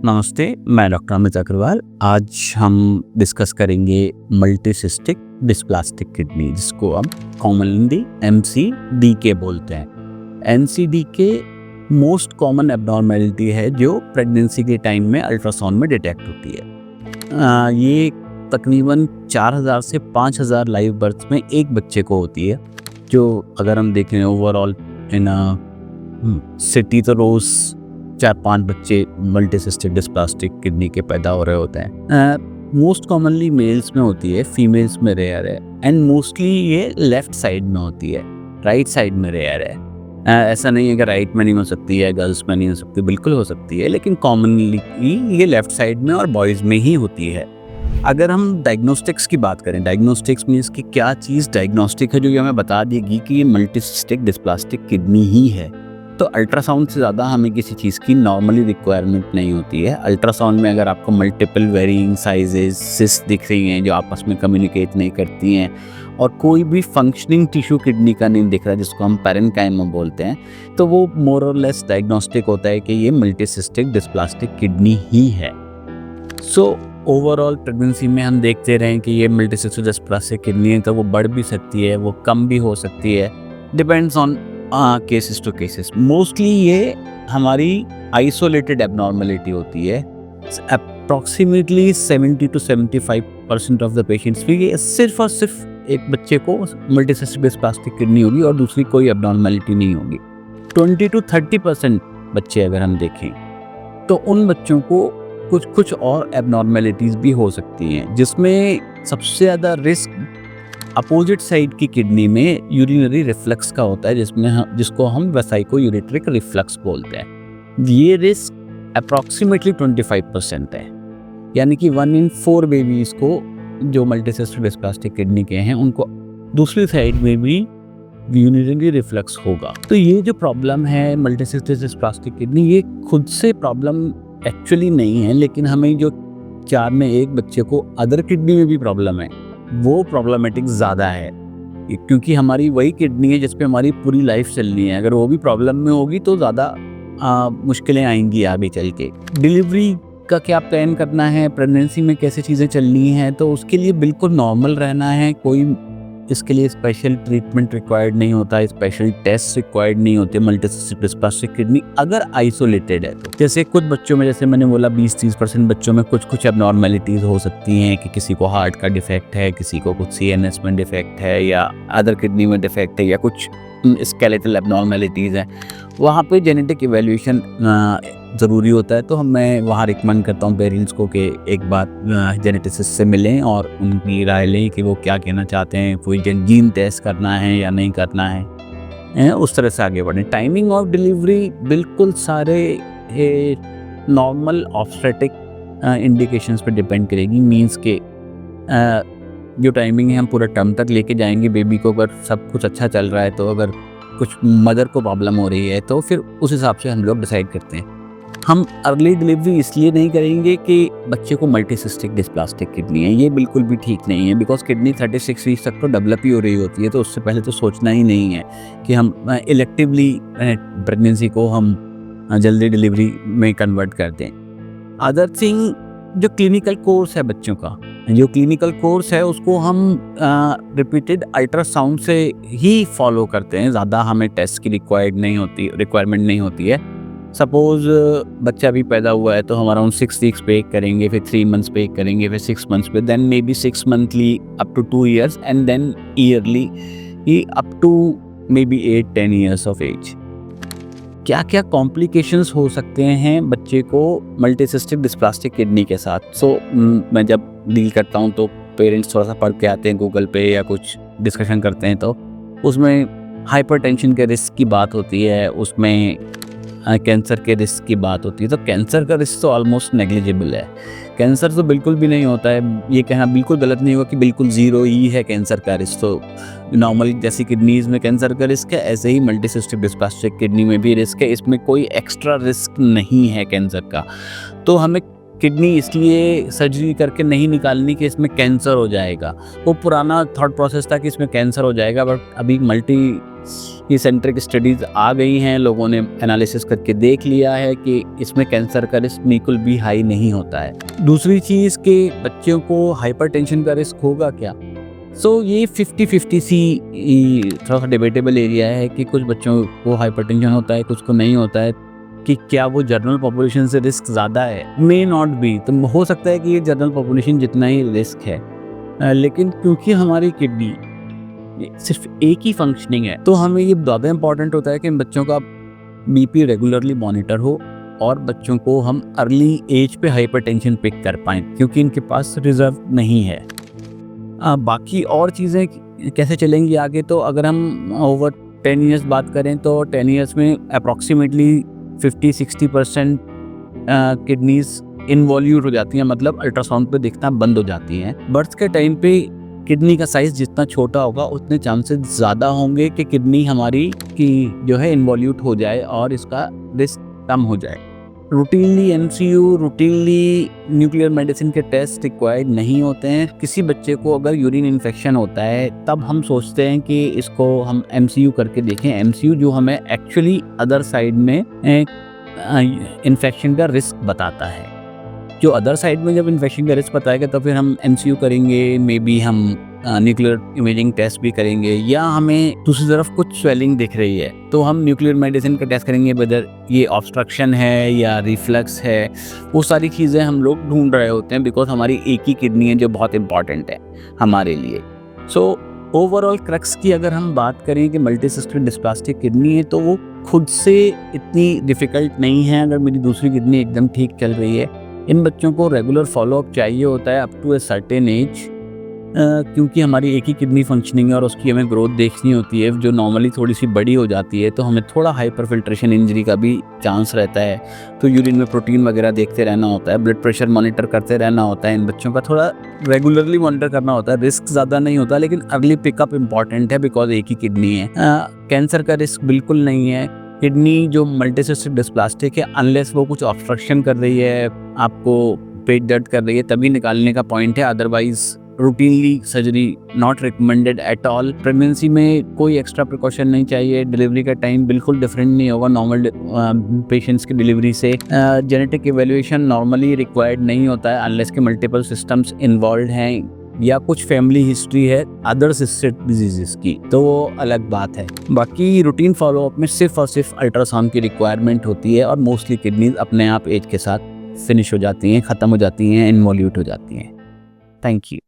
नमस्ते, मैं डॉक्टर अमित अग्रवाल। आज हम डिस्कस करेंगे मल्टीसिस्टिक डिस्प्लास्टिक किडनी, जिसको हम कॉमनली MCDK बोलते हैं। MCDK मोस्ट कॉमन एब्नॉर्मेलिटी है जो प्रेगनेंसी के टाइम में अल्ट्रासाउंड में डिटेक्ट होती है। ये तकरीबन 4000 से 5000 लाइव बर्थ में एक बच्चे को होती है, जो अगर हम देखें ओवरऑल इन सिटी तो रोज 4-5 बच्चे मल्टीसिस्टिक डिस्प्लास्टिक किडनी के पैदा हो रहे होते हैं। मोस्ट कॉमनली मेल्स में होती है, फीमेल्स में रेयर है, एंड मोस्टली ये लेफ्ट साइड में होती है, राइट साइड में रेयर है। ऐसा नहीं है कि राइट में नहीं हो सकती है, गर्ल्स में नहीं हो सकती, बिल्कुल हो सकती है, लेकिन कॉमनली ये लेफ्ट साइड में और बॉयज़ में ही होती है। अगर हम डायग्नोस्टिक्स की बात करें, डायग्नोस्टिक्स मीन्स कि क्या चीज़ डायग्नोस्टिक है जो हमें बता देगी कि ये मल्टीसिस्टिक डिस्प्लास्टिक किडनी ही है, तो अल्ट्रासाउंड से ज़्यादा हमें किसी चीज़ की नॉर्मली रिक्वायरमेंट नहीं होती है। अल्ट्रासाउंड में अगर आपको मल्टीपल वेरिइंग साइजेस सिस्ट दिख रही हैं जो आपस में कम्युनिकेट नहीं करती हैं, और कोई भी फंक्शनिंग टिश्यू किडनी का नहीं दिख रहा जिसको हम पैरेन्काइमा बोलते हैं, तो वो मोर और लेस डायग्नोस्टिक होता है कि ये मल्टीसिस्टिक डिस्प्लास्टिक किडनी ही है। सो ओवरऑल प्रेगनेंसी में हम देखते रहें कि ये मल्टीसिस्टिक डिस्प्लास्टिक किडनी है, तो वो बढ़ भी सकती है, वो कम भी हो सकती है, depends on cases to cases. Mostly ये हमारी आइसोलेटेड एबनॉर्मेलिटी होती है। Approximately 70 to 75% of the patients में ये सिर्फ और सिर्फ एक बच्चे को मल्टीसिस्टिक डिस्प्लास्टिक किडनी होगी और दूसरी कोई एबनॉर्मेलिटी नहीं होगी। 20 to 30% बच्चे अगर हम देखें तो उन बच्चों को कुछ और एबनॉर्मेलिटीज़ भी हो सकती हैं, जिसमें सबसे ज़्यादा रिस्क अपोजिट साइड की किडनी में यूरिनरी रिफ्लक्स का होता है, जिसको हम वेसाइको यूरेट्रिक रिफ्लक्स बोलते हैं। ये रिस्क अप्रॉक्सीमेटली 25% है, यानी कि 1 in 4 बेबीज़ को जो मल्टीसिस्टिक डिस्प्लास्टिक किडनी के हैं उनको दूसरी साइड में भी यूरिनरी रिफ्लक्स होगा। तो ये जो प्रॉब्लम है मल्टीसिस्टिक डिस्प्लास्टिक किडनी, ये खुद से प्रॉब्लम एक्चुअली नहीं है, लेकिन हमें जो 4 में 1 बच्चे को अदर किडनी में भी प्रॉब्लम है, वो प्रॉब्लमेटिक ज़्यादा है, क्योंकि हमारी वही किडनी है जिस पे हमारी पूरी लाइफ चलनी है। अगर वो भी प्रॉब्लम में होगी तो ज़्यादा मुश्किलें आएंगी आगे चल के। डिलीवरी का क्या प्लान करना है, प्रेगनेंसी में कैसे चीज़ें चलनी हैं, तो उसके लिए बिल्कुल नॉर्मल रहना है। कोई इसके लिए स्पेशल ट्रीटमेंट रिक्वायर्ड नहीं होता, स्पेशल टेस्ट रिक्वायर्ड नहीं होते मल्टीसिस्टिक डिस्प्लास्टिक किडनी अगर आइसोलेटेड है तो। जैसे कुछ बच्चों में, जैसे मैंने बोला 20-30% बच्चों में कुछ एबनॉर्मेलिटीज़ हो सकती हैं कि किसी को हार्ट का डिफेक्ट है, किसी को कुछ CNS में डिफेक्ट है, या अदर किडनी में डिफेक्ट है, या कुछ स्केलेटल एबनॉर्मेलिटीज़ हैं। वहाँ पे जेनेटिक इवैल्यूएशन ज़रूरी होता है, तो मैं वहाँ रिकमेंड करता हूँ पेरेंट्स को कि एक बार जेनेटिसिस्ट से मिलें और उनकी राय लें कि वो क्या कहना चाहते हैं, कोई जीन टेस्ट करना है या नहीं करना है, उस तरह से आगे बढ़ें। टाइमिंग ऑफ डिलीवरी बिल्कुल सारे नॉर्मल ऑब्स्टेट्रिक इंडिकेशंस पे डिपेंड करेगी। मींस के जो टाइमिंग है हम पूरा टर्म तक लेके जाएंगे बेबी को। अगर सब कुछ अच्छा चल रहा है, तो अगर कुछ मदर को प्रॉब्लम हो रही है तो फिर उस हिसाब से हम लोग डिसाइड करते हैं। हम अर्ली डिलीवरी इसलिए नहीं करेंगे कि बच्चे को मल्टीसिस्टिक डिस्प्लास्टिक किडनी है, ये बिल्कुल भी ठीक नहीं है, बिकॉज किडनी 36 वीक्स तक तो डेवलप ही हो रही होती है, तो उससे पहले तो सोचना ही नहीं है कि हम इलेक्टिवली प्रेगनेंसी को हम जल्दी डिलीवरी में कन्वर्ट कर दें। अदर थिंग, जो क्लिनिकल कोर्स है बच्चों का, जो क्लिनिकल कोर्स है उसको हम रिपीटेड अल्ट्रासाउंड से ही फॉलो करते हैं, ज़्यादा हमें टेस्ट की रिक्वायरमेंट नहीं होती है। सपोज़ बच्चा अभी पैदा हुआ है तो हम अराउंड 6 वीक्स पे करेंगे, फिर 3 मंथ्स पे करेंगे, फिर 6 मंथ्स पे, then may be 6 monthly up to 2 years, and then yearly up to may be 8-10 years of age. क्या क्या कॉम्प्लिकेशंस हो सकते हैं बच्चे को मल्टीसिस्टिक डिस्प्लास्टिक किडनी के साथ। सो मैं जब डील करता हूँ तो पेरेंट्स थोड़ा सा पढ़ के आते हैं गूगल पे या कुछ डिस्कशन करते हैं, तो उसमें हाइपरटेंशन के रिस्क की बात होती है, उसमें कैंसर के रिस्क की बात होती है। तो कैंसर का रिस्क तो ऑलमोस्ट नेग्लिजिबल है, कैंसर तो बिल्कुल भी नहीं होता है। ये कहना बिल्कुल गलत नहीं होगा कि बिल्कुल ज़ीरो ही है कैंसर का रिस्क। तो नॉर्मली जैसी किडनीज़ में कैंसर का रिस्क है, ऐसे ही मल्टीसिस्टिक डिस्प्लास्टिक किडनी में भी रिस्क है। इसमें कोई एक्स्ट्रा रिस्क नहीं है कैंसर का। तो हमें किडनी इसलिए सर्जरी करके नहीं निकालनी कि इसमें कैंसर हो जाएगा। वो पुराना थॉट प्रोसेस था कि इसमें कैंसर हो जाएगा, बट अभी मल्टी सेंट्रिक स्टडीज़ आ गई हैं, लोगों ने एनालिसिस करके देख लिया है कि इसमें कैंसर का रिस्क बिल्कुल भी हाई नहीं होता है। दूसरी चीज़ कि बच्चों को हाइपरटेंशन का रिस्क होगा क्या? ये 50-50 सी थोड़ा सा डिबेटेबल एरिया है कि कुछ बच्चों को हाइपरटेंशन होता है, कुछ को नहीं होता है। कि क्या वो जनरल पॉपुलेशन से रिस्क ज़्यादा है? May not be. तो हो सकता है कि ये जनरल पॉपुलेशन जितना ही रिस्क है, लेकिन क्योंकि हमारी किडनी सिर्फ एक ही फंक्शनिंग है, तो हमें ये ज़्यादा इंपॉर्टेंट होता है कि बच्चों का बीपी रेगुलरली मॉनिटर हो और बच्चों को हम अर्ली एज पे हाइपरटेंशन पिक कर पाएँ, क्योंकि इनके पास रिजर्व नहीं है। बाकी और चीज़ें कैसे चलेंगी आगे, तो अगर हम ओवर 10 ईयर्स बात करें तो 10 ईयर्स में अप्रॉक्सीमेटली 50-60% किडनीज इनवॉल्यूट हो जाती हैं, मतलब अल्ट्रासाउंड पे दिखना बंद हो जाती हैं। बर्थ के टाइम पे किडनी का साइज़ जितना छोटा होगा उतने चांसेस ज़्यादा होंगे कि किडनी हमारी की जो है इनवॉल्यूट हो जाए और इसका रिस्क कम हो जाए। Routinely MCU, routinely nuclear medicine के टेस्ट रिक्वायर्ड नहीं होते हैं। किसी बच्चे को अगर यूरिन इन्फेक्शन होता है तब हम सोचते हैं कि इसको हम एमसीयू करके देखें। एमसीयू जो हमें एक्चुअली अदर साइड में इन्फेक्शन का रिस्क बताता है। जो अदर साइड में जब इन्फेक्शन का रिस्क बताएगा तो फिर हम एमसीयू करेंगे, मे बी हम न्यूक्लियर इमेजिंग टेस्ट भी करेंगे, या हमें दूसरी तरफ कुछ स्वेलिंग दिख रही है तो हम न्यूक्लियर मेडिसिन का टेस्ट करेंगे, वेदर ये ऑब्स्ट्रक्शन है या रिफ्लक्स है। वो सारी चीज़ें हम लोग ढूंढ रहे होते हैं, बिकॉज हमारी एक ही किडनी है जो बहुत इंपॉर्टेंट है हमारे लिए। ओवरऑल क्रक्स की अगर हम बात करें कि मल्टीसिस्टिक डिस्प्लास्टिक किडनी है, तो वो खुद से इतनी डिफ़िकल्ट नहीं है अगर मेरी दूसरी किडनी एकदम ठीक चल रही है। इन बच्चों को रेगुलर फॉलोअप चाहिए होता है up to a certain age, क्योंकि हमारी एक ही किडनी फंक्शनिंग है और उसकी हमें ग्रोथ देखनी होती है, जो नॉर्मली थोड़ी सी बड़ी हो जाती है तो हमें थोड़ा हाइपर फिल्ट्रेशन इंजरी का भी चांस रहता है। तो यूरिन में प्रोटीन वगैरह देखते रहना होता है, ब्लड प्रेशर मॉनिटर करते रहना होता है, इन बच्चों का थोड़ा रेगुलरली मॉनिटर करना होता है। रिस्क ज़्यादा नहीं होता, लेकिन अर्ली पिकअप इंपॉर्टेंट है बिकॉज एक ही किडनी है। कैंसर का रिस्क बिल्कुल नहीं है। किडनी जो मल्टीसिस्टिक डिस्प्लास्टिक है, अनलेस वो कुछ ऑब्स्ट्रक्शन कर रही है, आपको पेट दर्द कर रही है, तभी निकालने का पॉइंट है। Otherwise routinely surgery not recommended at all. Pregnancy में कोई एक्स्ट्रा प्रिकॉशन नहीं चाहिए। डिलीवरी का टाइम बिल्कुल डिफरेंट नहीं होगा नॉर्मल पेशेंट्स की डिलीवरी से। जेनेटिक इवेल्युएशन नॉर्मली रिक्वायर्ड नहीं होता है अनलेस के मल्टीपल सिस्टम्स इन्वॉल्व हैं या कुछ फैमिली हिस्ट्री है अदर सिस्टेम डिजीजेस की, तो वो अलग बात है। बाकी रूटीन फॉलोअप में सिर्फ और सिर्फ अल्ट्रासाउंड की रिक्वायरमेंट होती है और मोस्टली किडनीज अपने आप एज के साथ फिनिश हो जाती हैं, ख़त्म हो जाती हैं, इनवॉल्यूट हो जाती हैं। Thank you.